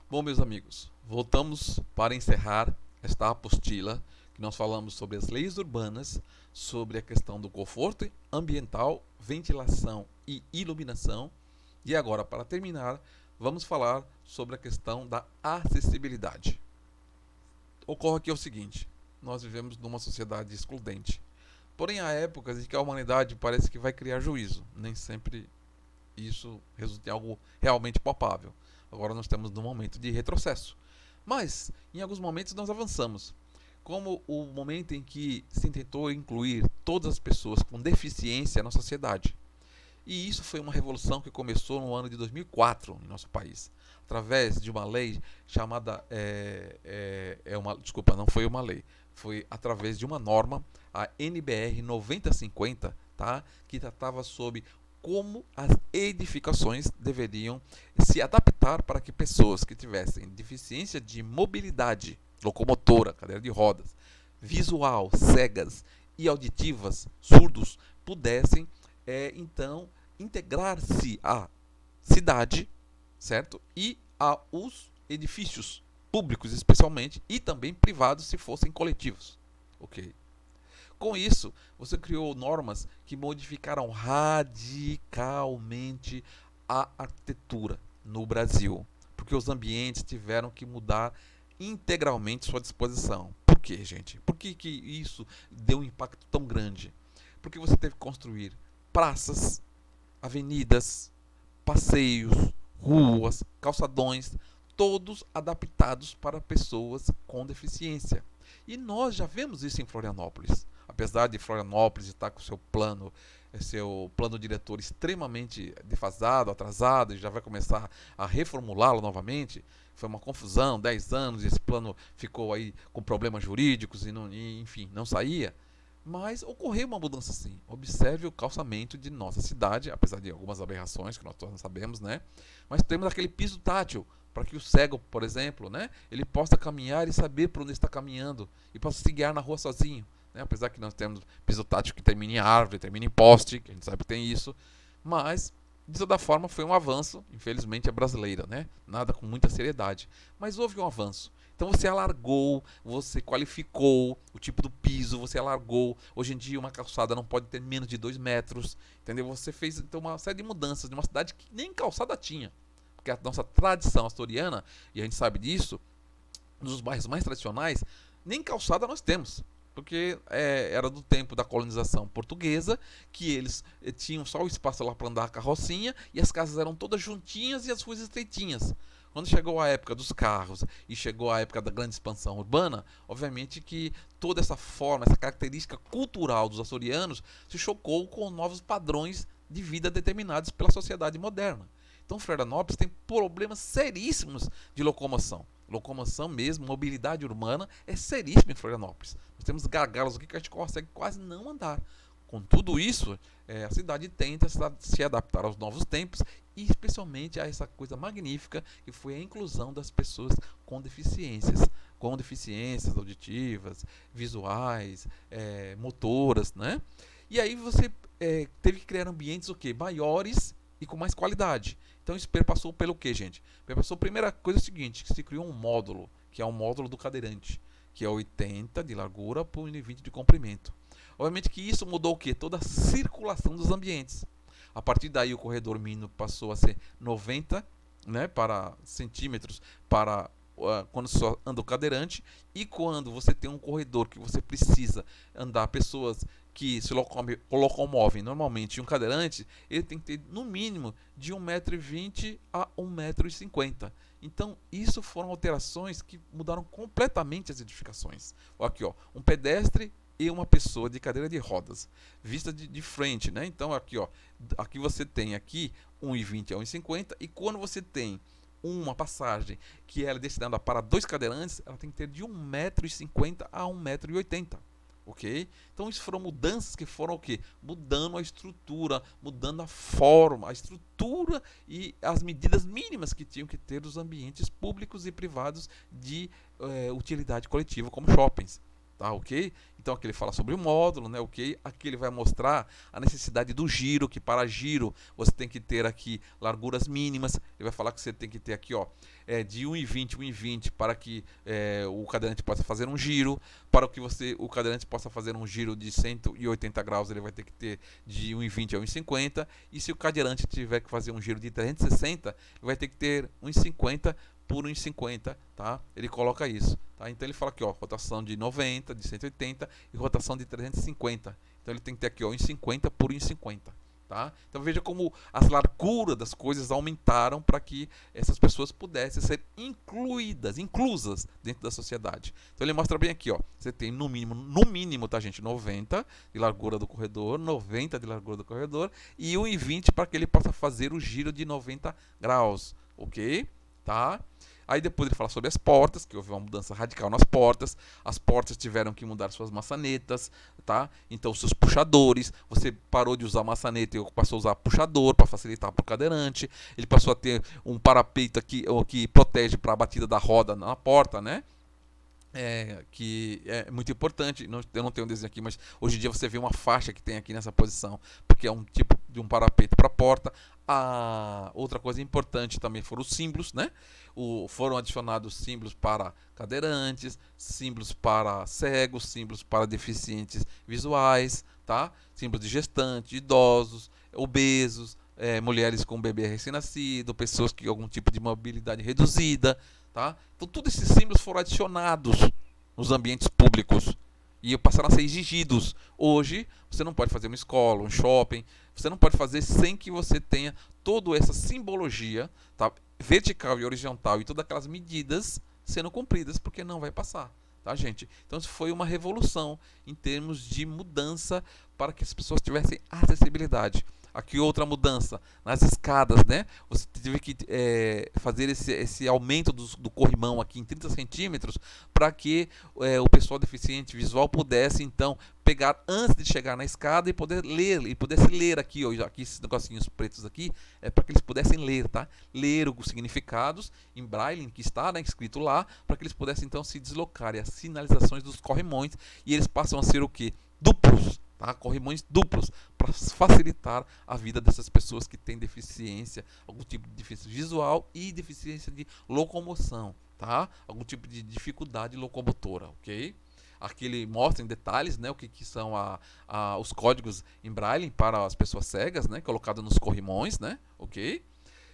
Bom, meus amigos, voltamos para encerrar esta apostila que nós falamos sobre as leis urbanas, sobre a questão do conforto ambiental, ventilação e iluminação. E agora, para terminar, vamos falar sobre a questão da acessibilidade. Ocorre aqui o seguinte: nós vivemos numa sociedade excludente. Porém, há épocas em que a humanidade parece que vai criar juízo. Nem sempre isso resulta em algo realmente palpável. Agora nós estamos num momento de retrocesso. Mas, em alguns momentos, nós avançamos. Como o momento em que se tentou incluir todas as pessoas com deficiência na sociedade. E isso foi uma revolução que começou no ano de 2004 em nosso país, através de uma lei chamada desculpa, não foi uma lei, foi através de uma norma, a NBR 9050, tá? Que tratava sobre como as edificações deveriam se adaptar para que pessoas que tivessem deficiência de mobilidade locomotora, cadeira de rodas, visual, cegas e auditivas, surdos, pudessem então integrar-se à cidade, certo? E aos edifícios públicos, especialmente, e também privados, se fossem coletivos. Ok? Com isso, você criou normas que modificaram radicalmente a arquitetura no Brasil, porque os ambientes tiveram que mudar integralmente sua disposição. Por quê, gente? Por que isso deu um impacto tão grande? Porque você teve que construir praças, avenidas, passeios, ruas, calçadões, todos adaptados para pessoas com deficiência. E nós já vemos isso em Florianópolis. Apesar de Florianópolis estar com seu plano diretor extremamente defasado, atrasado, e já vai começar a reformulá-lo novamente, foi uma confusão, 10 anos, e esse plano ficou aí com problemas jurídicos enfim, não saía. Mas ocorreu uma mudança sim. Observe o calçamento de nossa cidade, apesar de algumas aberrações que nós todos sabemos, né? Mas temos aquele piso tátil para que o cego, por exemplo, né, ele possa caminhar e saber por onde está caminhando e possa se guiar na rua sozinho, né? Apesar que nós temos piso tátil que termina em árvore, termina em poste, que a gente sabe que tem isso, mas de toda forma foi um avanço, infelizmente é brasileira, né? Nada com muita seriedade, mas houve um avanço. Então você alargou, você qualificou o tipo do piso, você alargou. Hoje em dia uma calçada não pode ter menos de 2 metros, entendeu? Você fez então uma série de mudanças de uma cidade que nem calçada tinha. Porque a nossa tradição asturiana, e a gente sabe disso, nos bairros mais tradicionais, nem calçada nós temos. Porque era do tempo da colonização portuguesa, que eles tinham só o espaço lá para andar a carrocinha, e as casas eram todas juntinhas e as ruas estreitinhas. Quando chegou a época dos carros e chegou a época da grande expansão urbana, obviamente que toda essa forma, essa característica cultural dos açorianos se chocou com novos padrões de vida determinados pela sociedade moderna. Então Florianópolis tem problemas seríssimos de locomoção. Locomoção mesmo, mobilidade urbana é seríssima em Florianópolis. Nós temos gargalos aqui que a gente consegue quase não andar. Com tudo isso, a cidade tenta se adaptar aos novos tempos e especialmente a essa coisa magnífica que foi a inclusão das pessoas com deficiências auditivas, visuais, motoras, né? E aí você teve que criar ambientes o quê? Maiores e com mais qualidade. Então isso perpassou pelo que, gente? Perpassou a primeira coisa é o seguinte, que se criou um módulo, que é o módulo do cadeirante, que é 80 de largura por 1,20 de comprimento. Obviamente que isso mudou o quê? Toda a circulação dos ambientes. A partir daí o corredor mínimo passou a ser 90, né, para centímetros para quando só anda o cadeirante, e quando você tem um corredor que você precisa andar pessoas que se locomovem normalmente em um cadeirante, ele tem que ter no mínimo de 1,20 m a 1,50 m. Então, isso foram alterações que mudaram completamente as edificações. Aqui, ó, um pedestre e uma pessoa de cadeira de rodas, vista de frente, né? Então, aqui você tem aqui 1,20 a 1,50 m, e quando você tem uma passagem que ela é destinada para 2 cadeirantes, ela tem que ter de 1,50 m a 1,80 m. Ok? Então isso foram mudanças que foram o quê? Mudando a estrutura, mudando a forma, a estrutura e as medidas mínimas que tinham que ter os ambientes públicos e privados de utilidade coletiva, como shoppings. tá, ok? Então aqui ele fala sobre o módulo, né, ok? Aqui ele vai mostrar a necessidade do giro, que para giro você tem que ter aqui larguras mínimas. Ele vai falar que você tem que ter aqui, ó, de 1,20, 1,20 para que o cadeirante possa fazer um giro. Para que o cadeirante possa fazer um giro de 180 graus, ele vai ter que ter de 1,20 a 1,50. E se o cadeirante tiver que fazer um giro de 360, ele vai ter que ter 1,50 por 1,50, tá? Ele coloca isso, tá? Então ele fala aqui, ó, rotação de 90, de 180 e rotação de 350. Então ele tem que ter aqui, ó, 1,50 por 1,50, tá? Então veja como as larguras das coisas aumentaram para que essas pessoas pudessem ser inclusas dentro da sociedade. Então ele mostra bem aqui, ó, você tem no mínimo, tá, gente, 90 de largura do corredor, 90 de largura do corredor e 1,20 para que ele possa fazer o giro de 90 graus, ok? Tá? Aí depois ele fala sobre as portas, que houve uma mudança radical nas portas. As portas tiveram que mudar suas maçanetas, tá? Então seus puxadores, você parou de usar maçaneta e passou a usar puxador para facilitar para o cadeirante. Ele passou a ter um parapeito aqui que protege para a batida da roda na porta, né? Que é muito importante. Eu não tenho um desenho aqui, mas hoje em dia você vê uma faixa que tem aqui nessa posição, porque é um tipo de um parapeito para a porta. A outra coisa importante também foram os símbolos, né? Foram adicionados símbolos para cadeirantes, símbolos para cegos, símbolos para deficientes visuais, tá? Símbolos de gestantes, idosos, obesos, mulheres com bebê recém-nascido, pessoas que algum tipo de mobilidade reduzida, tá? Então, todos esses símbolos foram adicionados nos ambientes públicos e passaram a ser exigidos. Hoje, você não pode fazer uma escola, um shopping, você não pode fazer sem que você tenha toda essa simbologia, tá? Vertical e horizontal e todas aquelas medidas sendo cumpridas, porque não vai passar, tá, gente? Então, isso foi uma revolução em termos de mudança para que as pessoas tivessem acessibilidade. Aqui outra mudança, nas escadas, né? Você teve que fazer esse aumento do corrimão aqui em 30 centímetros para que o pessoal deficiente visual pudesse, então, pegar antes de chegar na escada e poder ler, e pudesse ler aqui, ó, aqui esses negocinhos pretos aqui, para que eles pudessem ler, tá? Ler os significados em braille, que está, né, escrito lá, para que eles pudessem, então, se deslocar. E as sinalizações dos corrimões, e eles passam a ser o quê? Duplos. Tá? Corrimões duplos para facilitar a vida dessas pessoas que têm deficiência, algum tipo de deficiência visual e deficiência de locomoção, tá? Algum tipo de dificuldade locomotora, ok? Aqui ele mostra em detalhes, né, o que são os códigos em braille para as pessoas cegas, né, colocado nos corrimões, né, ok?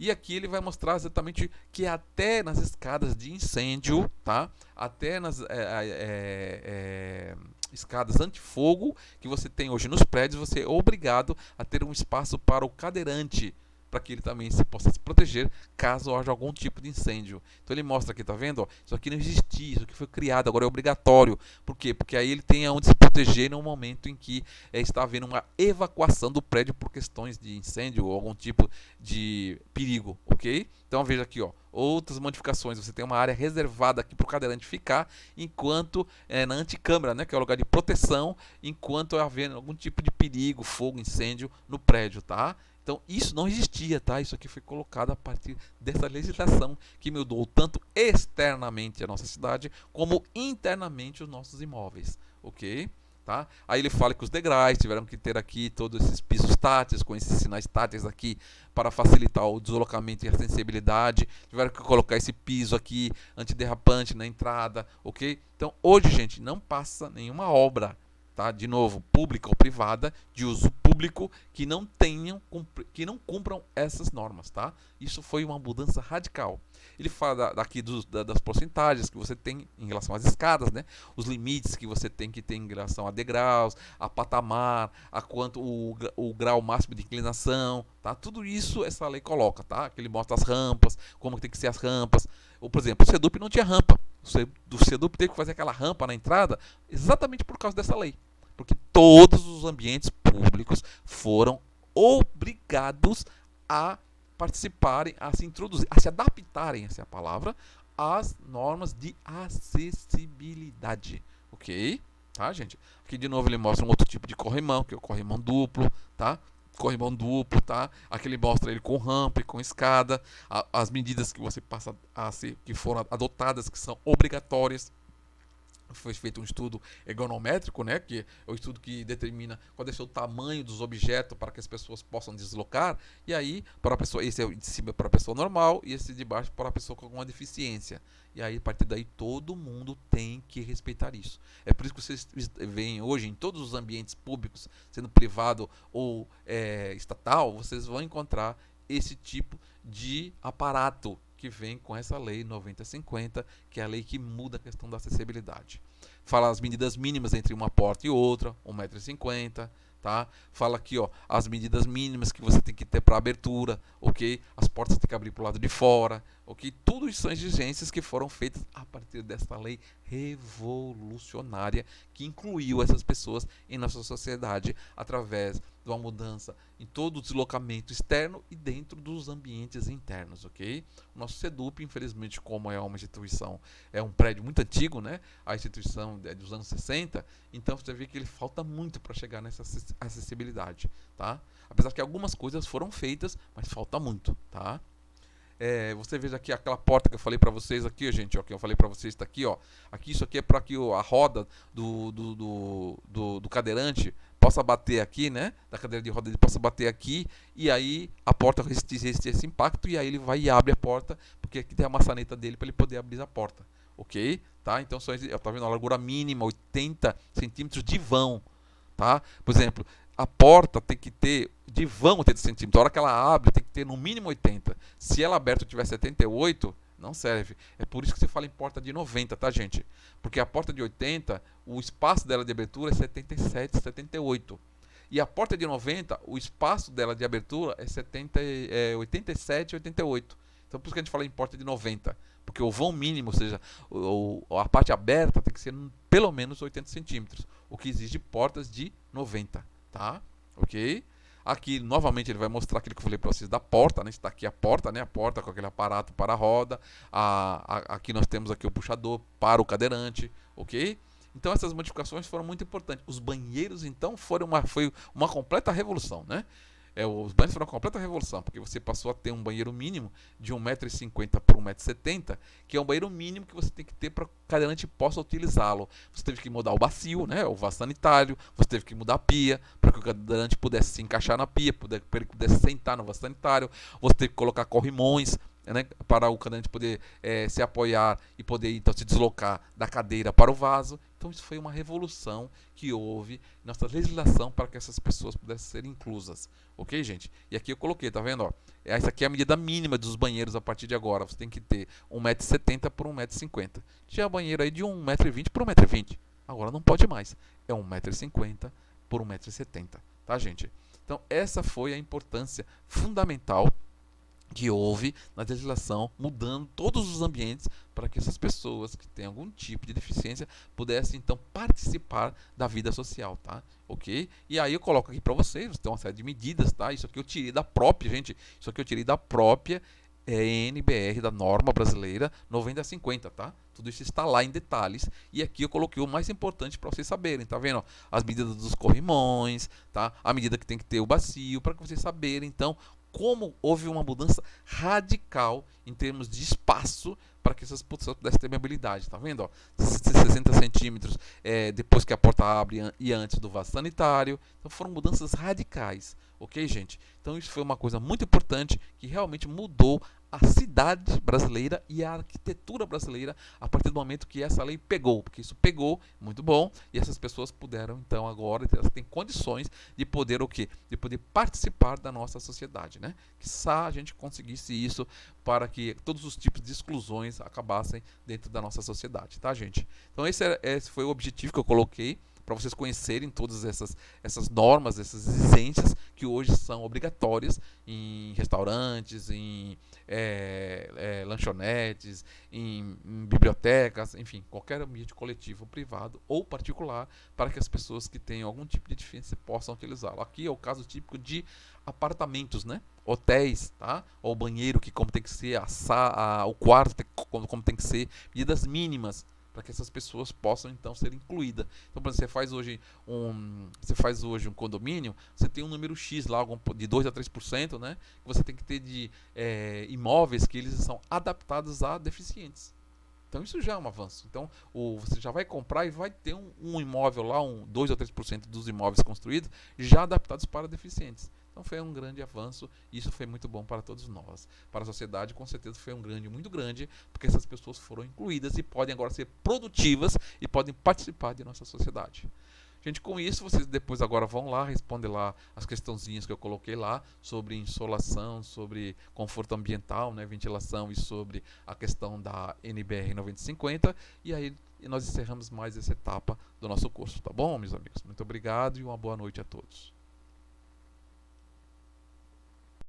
E aqui ele vai mostrar exatamente que até nas escadas de incêndio, tá? Até nas escadas antifogo que você tem hoje nos prédios, você é obrigado a ter um espaço para o cadeirante, para que ele também possa se proteger caso haja algum tipo de incêndio. Então ele mostra aqui, tá vendo? Ó, isso aqui não existia, isso aqui foi criado, agora é obrigatório. Por quê? Porque aí ele tem aonde se proteger no momento em que está havendo uma evacuação do prédio por questões de incêndio ou algum tipo de perigo, ok? Então veja aqui, ó, outras modificações. Você tem uma área reservada aqui para o cadeirante ficar, enquanto na anticâmara, né, que é o lugar de proteção, enquanto haver algum tipo de perigo, fogo, incêndio no prédio, tá? Então, isso não existia, tá? Isso aqui foi colocado a partir dessa legislação que mudou tanto externamente a nossa cidade, como internamente os nossos imóveis, ok? Tá? Aí ele fala que os degraus tiveram que ter aqui todos esses pisos táteis, com esses sinais táteis aqui, para facilitar o deslocamento e a sensibilidade. Tiveram que colocar esse piso aqui, antiderrapante na entrada, ok? Então, hoje, gente, não passa nenhuma obra, tá? De novo, pública ou privada, de uso público, que não cumpram essas normas, tá? Isso foi uma mudança radical. Ele fala daqui das porcentagens que você tem em relação às escadas, né? Os limites que você tem que ter em relação a degraus, a patamar, a quanto o grau máximo de inclinação, tá? Tudo isso essa lei coloca, tá? Que ele mostra as rampas, como tem que ser as rampas. Ou, por exemplo, o SEDUP não tinha rampa. O SEDUP teve que fazer aquela rampa na entrada exatamente por causa dessa lei. Porque todos os ambientes públicos foram obrigados a participarem, a se introduzir, a se adaptarem, essa é a palavra, às normas de acessibilidade, ok? Tá, gente? Aqui de novo ele mostra um outro tipo de corrimão, que é o corrimão duplo, tá? Corrimão duplo, tá? Aqui ele mostra ele com rampa e com escada, as medidas que você passa a ser, que foram adotadas, que são obrigatórias, foi feito um estudo ergonométrico, né, que é o estudo que determina qual deve ser o tamanho dos objetos para que as pessoas possam deslocar, e aí para a pessoa, esse é de cima para a pessoa normal e esse de baixo para a pessoa com alguma deficiência. E aí a partir daí todo mundo tem que respeitar isso. É por isso que vocês veem hoje em todos os ambientes públicos, sendo privado ou estatal, vocês vão encontrar esse tipo de aparato que vem com essa lei 9050, que é a lei que muda a questão da acessibilidade. Fala as medidas mínimas entre uma porta e outra, 1,50 m, tá? Fala aqui, ó, as medidas mínimas que você tem que ter para abertura, ok? As portas tem que abrir para o lado de fora, ok? Tudo isso são exigências que foram feitas a partir desta lei revolucionária que incluiu essas pessoas em nossa sociedade através de uma mudança em todo o deslocamento externo e dentro dos ambientes internos, ok? O nosso SEDUP, infelizmente, como é uma instituição, é um prédio muito antigo, né? A instituição é dos anos 60, então você vê que ele falta muito para chegar nessa acessibilidade, tá? Apesar que algumas coisas foram feitas, mas falta muito, tá? Você veja aqui aquela porta que eu falei para vocês aqui, gente, ó, que eu falei para vocês, está aqui, ó. Aqui, isso aqui é para que a roda do cadeirante possa bater aqui, né? Da cadeira de roda ele possa bater aqui, e aí a porta resiste esse impacto, e aí ele vai e abre a porta, porque aqui tem a maçaneta dele para ele poder abrir a porta, ok? Tá? Então, tá vendo a largura mínima, 80 centímetros de vão, tá? Por exemplo, a porta tem que ter de vão 80 centímetros. A hora que ela abre, tem que ter no mínimo 80. Se ela aberta tiver 78, não serve. É por isso que se fala em porta de 90, tá, gente? Porque a porta de 80, o espaço dela de abertura é 77, 78. E a porta de 90, o espaço dela de abertura é 87, 88. Então por isso que a gente fala em porta de 90. Porque o vão mínimo, ou seja, a parte aberta tem que ser pelo menos 80 centímetros. O que exige portas de 90. Tá? Ok? Aqui, novamente, ele vai mostrar aquilo que eu falei para vocês da porta, né? Está aqui a porta, né? A porta com aquele aparato para a roda. Aqui nós temos aqui o puxador para o cadeirante, ok? Então essas modificações foram muito importantes. Os banheiros, então, foi uma completa revolução, né? Os banheiros foram uma completa revolução, porque você passou a ter um banheiro mínimo de 1,50 m por 1,70 m, que é um banheiro mínimo que você tem que ter para que o cadeirante possa utilizá-lo. Você teve que mudar o bacio, né, o vaso sanitário, você teve que mudar a pia, para que o cadeirante pudesse se encaixar na pia, para ele pudesse sentar no vaso sanitário, você teve que colocar corrimões, né, para o cadeirante poder se apoiar e poder então se deslocar da cadeira para o vaso. Então isso foi uma revolução que houve em nossa legislação para que essas pessoas pudessem ser inclusas. Ok, gente? E aqui eu coloquei, tá vendo? Ó? Essa aqui é a medida mínima dos banheiros a partir de agora. Você tem que ter 1,70 m por 1,50 m. Tinha banheiro aí de 1,20 m por 1,20 m. Agora não pode mais. É 1,50 m por 1,70 m. Tá, gente? Então essa foi a importância fundamental que houve na legislação, mudando todos os ambientes para que essas pessoas que têm algum tipo de deficiência pudessem então participar da vida social, tá? Ok? E aí eu coloco aqui para vocês, tem uma série de medidas, tá? Isso aqui eu tirei da própria, gente, isso aqui eu tirei da própria NBR, da norma brasileira 9050, tá? Tudo isso está lá em detalhes, e aqui eu coloquei o mais importante para vocês saberem, tá vendo? As medidas dos corrimões, tá? A medida que tem que ter o bacio, para que vocês saberem então como houve uma mudança radical em termos de espaço para que essas pessoas pudessem ter mobilidade, tá vendo? Ó? 60 centímetros depois que a porta abre e antes do vaso sanitário. Então foram mudanças radicais, ok, gente? Então isso foi uma coisa muito importante que realmente mudou a cidade brasileira e a arquitetura brasileira a partir do momento que essa lei pegou, porque isso pegou, muito bom, e essas pessoas puderam então agora, elas têm condições de poder o quê? De poder participar da nossa sociedade, né? Quiçá a gente conseguisse isso para que todos os tipos de exclusões acabassem dentro da nossa sociedade, tá, gente? Então esse foi o objetivo que eu coloquei para vocês conhecerem todas essas normas, essas exigências que hoje são obrigatórias em restaurantes, em lanchonetes, em bibliotecas, enfim, qualquer ambiente coletivo, privado ou particular, para que as pessoas que tenham algum tipo de deficiência possam utilizá-lo. Aqui é o caso típico de apartamentos, né? Hotéis, tá? Ou banheiro, que como tem que ser, o quarto como tem que ser, medidas mínimas para que essas pessoas possam então ser incluídas. Então, por exemplo, você faz hoje um condomínio, você tem um número X lá, de 2 a 3%, né? Que você tem que ter de imóveis que eles são adaptados a deficientes. Então isso já é um avanço. Então você já vai comprar e vai ter um imóvel lá, 2 ou 3% dos imóveis construídos já adaptados para deficientes. Então foi um grande avanço e isso foi muito bom para todos nós. Para a sociedade, com certeza, foi muito grande, porque essas pessoas foram incluídas e podem agora ser produtivas e podem participar de nossa sociedade. Gente, com isso, vocês depois agora vão lá, responder lá as questãozinhas que eu coloquei lá sobre insolação, sobre conforto ambiental, né, ventilação e sobre a questão da NBR 9050. E aí nós encerramos mais essa etapa do nosso curso, tá bom, meus amigos? Muito obrigado e uma boa noite a todos.